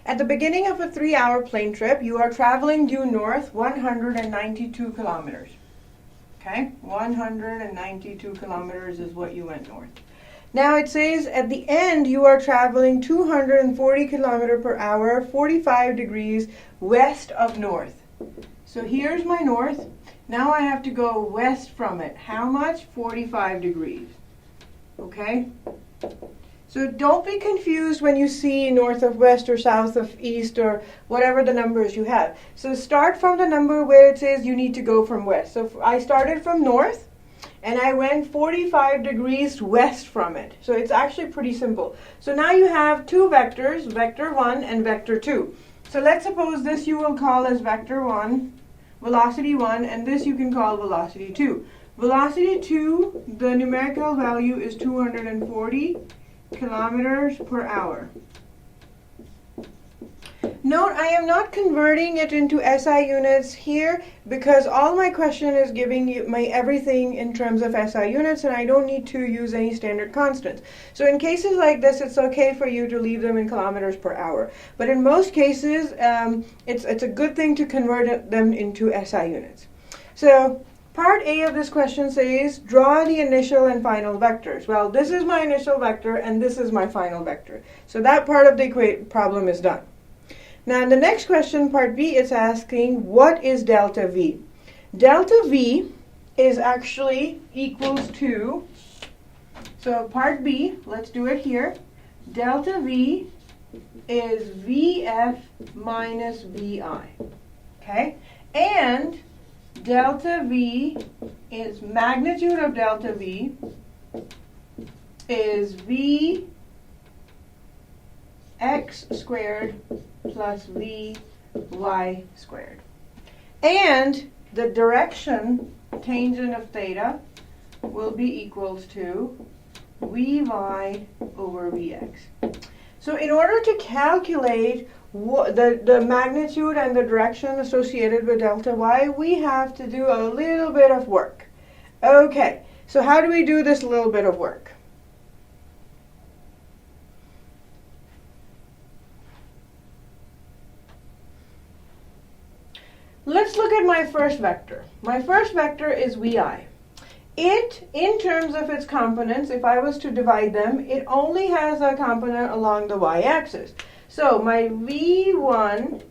At the beginning of a 3-hour plane trip, you are traveling due north 192 kilometers. Okay, 192 kilometers is what you went north. Now it says at the end you are traveling 240 kilometers per hour, 45 degrees west of north. So here's my north. Now I have to go west from it. How much? 45 degrees. Okay? So don't be confused when you see north of west or south of east or whatever the numbers you have. So start from the number where it says you need to go from west. So I started from north and I went 45 degrees west from it. So it's actually pretty simple. So now you have two vectors, vector 1 and vector 2. So let's suppose this you will call as vector 1, velocity 1, and this you can call velocity 2. Velocity 2, the numerical value is 240 kilometers per hour. Note, I am not converting it into SI units here because all my question is giving you my everything in terms of SI units, and I don't need to use any standard constants. So in cases like this, it's okay for you to leave them in kilometers per hour. But in most cases, it's a good thing to convert them into SI units. So part A of this question says, draw the initial and final vectors. Well, this is my initial vector and this is my final vector. So that part of the problem is done. Now in the next question, part B, it's asking, what is delta V? Delta V is actually equals to, so part B, let's do it here. Delta V is VF minus VI. Okay? And delta V is magnitude of delta V is Vx squared plus Vy squared. And the direction, tangent of theta, will be equals to Vy over Vx. So in order to calculate the magnitude and the direction associated with delta y, we have to do a little bit of work. Okay, so how do we do this little bit of work? Let's look at my first vector. My first vector is Vi. It, in terms of its components, if I was to divide them, it only has a component along the y-axis. So my V1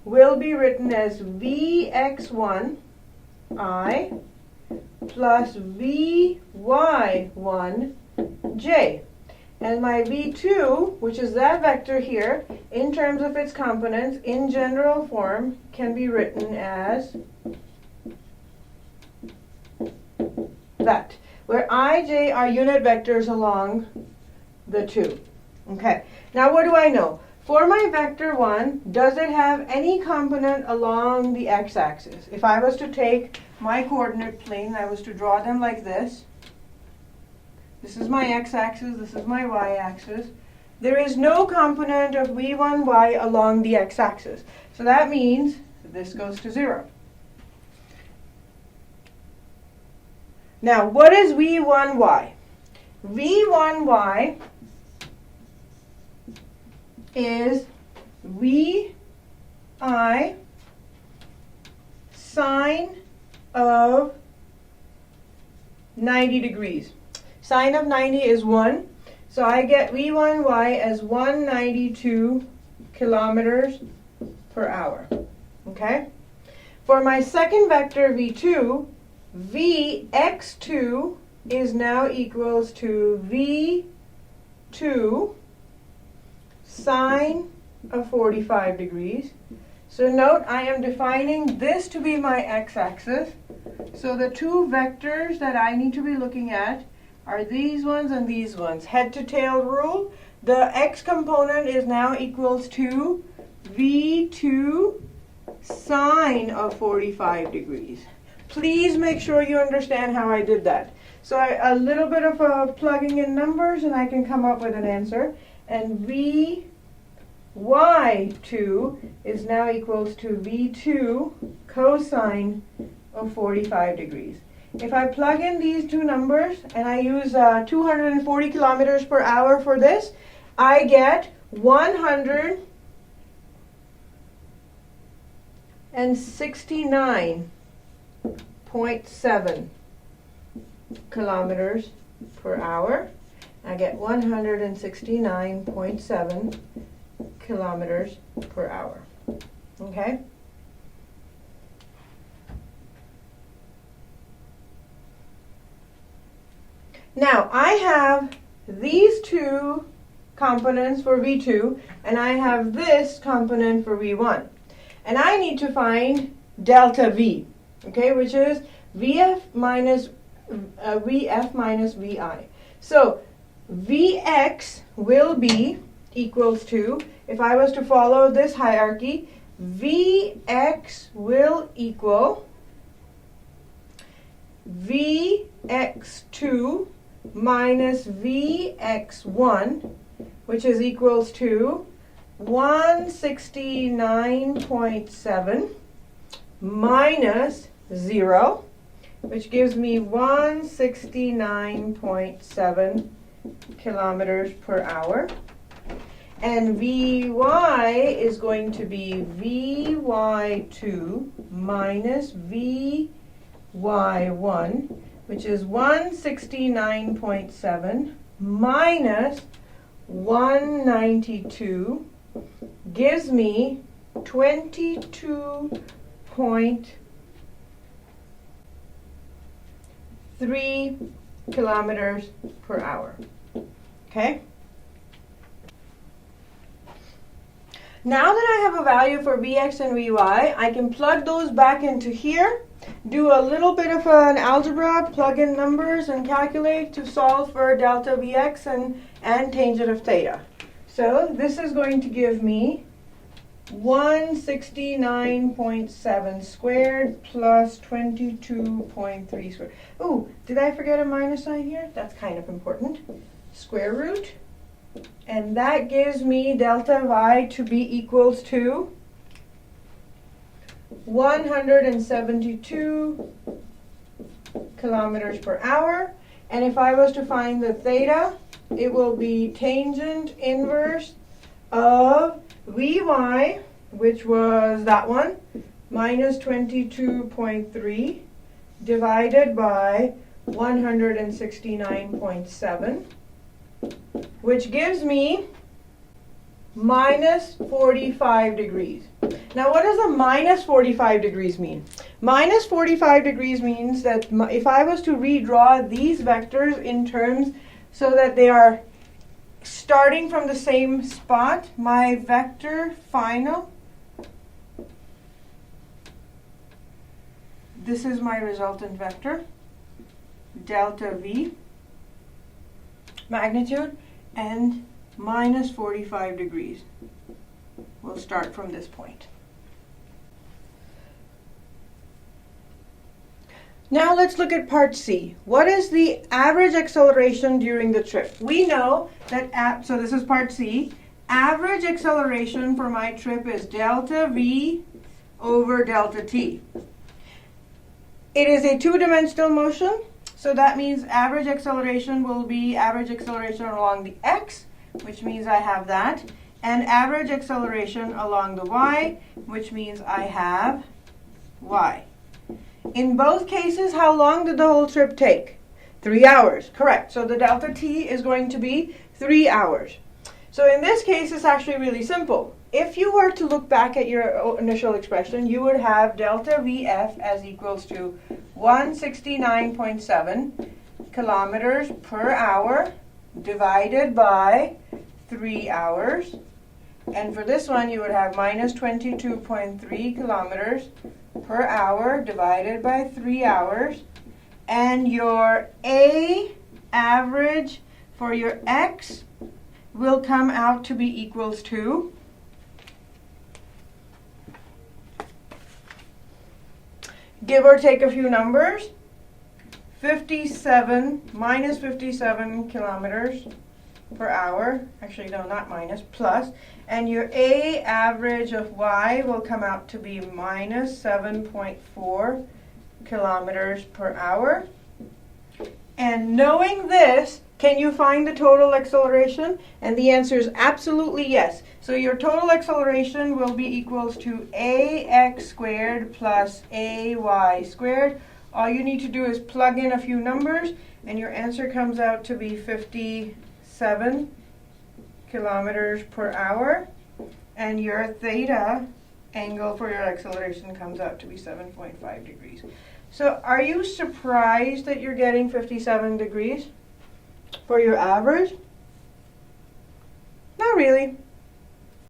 will be written as Vx1 I plus Vy1 j. And my V2, which is that vector here, in terms of its components, in general form, can be written as that, where I, j are unit vectors along the two. Okay, now what do I know? For my vector 1, does it have any component along the x-axis? If I was to take my coordinate plane, I was to draw them like this. This is my x-axis, this is my y-axis. There is no component of v1y along the x-axis. So that means this goes to 0. Now, what is v1y? v1y is Vi sine of 90 degrees. Sine of 90 is 1. So I get V1y as 192 kilometers per hour. Okay? For my second vector, V2, Vx2 is now equals to V2 sine of 45 degrees. So note, I am defining this to be my x-axis. So the two vectors that I need to be looking at are these ones and these ones. Head to tail rule. The x component is now equals to V2 sine of 45 degrees. Please make sure you understand how I did that. So a little bit of plugging in numbers and I can come up with an answer. And Vy2 is now equals to V2 cosine of 45 degrees. If I plug in these two numbers and I use 240 kilometers per hour for this, I get 100 169.7 kilometers per hour. I get 169.7 kilometers per hour. Okay? Now, I have these two components for V2, and I have this component for V1. And I need to find delta V, okay, which is VF minus VI. So, Vx will be equals to, if I was to follow this hierarchy, Vx will equal Vx2 minus Vx1, which is equals to 169.7 minus 0, which gives me 169.7 kilometers per hour. And Vy is going to be Vy2 minus Vy1, which is 169.7 minus 192, gives me 22.3 kilometers per hour. Okay? Now that I have a value for Vx and Vy, I can plug those back into here, do a little bit of an algebra, plug in numbers, and calculate to solve for delta Vx and tangent of theta. So this is going to give me 169.7 squared plus 22.3 squared. Oh, did I forget a minus sign here? That's kind of important. Square root. And that gives me delta y to be equals to 172 kilometers per hour. And if I was to find the theta, it will be tangent inverse of Vy, which was that one, minus 22.3 divided by 169.7, which gives me minus 45 degrees. Now, what does a minus 45 degrees mean? Minus 45 degrees means that if I was to redraw these vectors in terms so that they are starting from the same spot, my vector final, this is my resultant vector, delta V, magnitude, and minus 45 degrees. We'll start from this point. Now let's look at part C. What is the average acceleration during the trip? We know that, so this is part C, average acceleration for my trip is delta V over delta T. It is a two-dimensional motion, so that means average acceleration will be average acceleration along the x, which means I have that, and average acceleration along the y, which means I have y. In both cases, how long did the whole trip take? 3 hours, correct. So the delta t is going to be 3 hours. So in this case, it's actually really simple. If you were to look back at your initial expression, you would have delta Vf as equals to 169.7 kilometers per hour divided by 3 hours. And for this one, you would have minus 22.3 kilometers per hour divided by 3 hours. And your A average for your x will come out to be equals to give or take a few numbers, 57, minus 57 kilometers per hour. Actually, no, not minus, plus. And your A average of y will come out to be minus 7.4 kilometers per hour. And knowing this, Can you find the total acceleration? And the answer is absolutely yes. So your total acceleration will be equals to ax squared plus ay squared. All you need to do is plug in a few numbers, and your answer comes out to be 57 kilometers per hour. And your theta angle for your acceleration comes out to be 7.5 degrees. So are you surprised that you're getting 57 degrees for your average? Not really.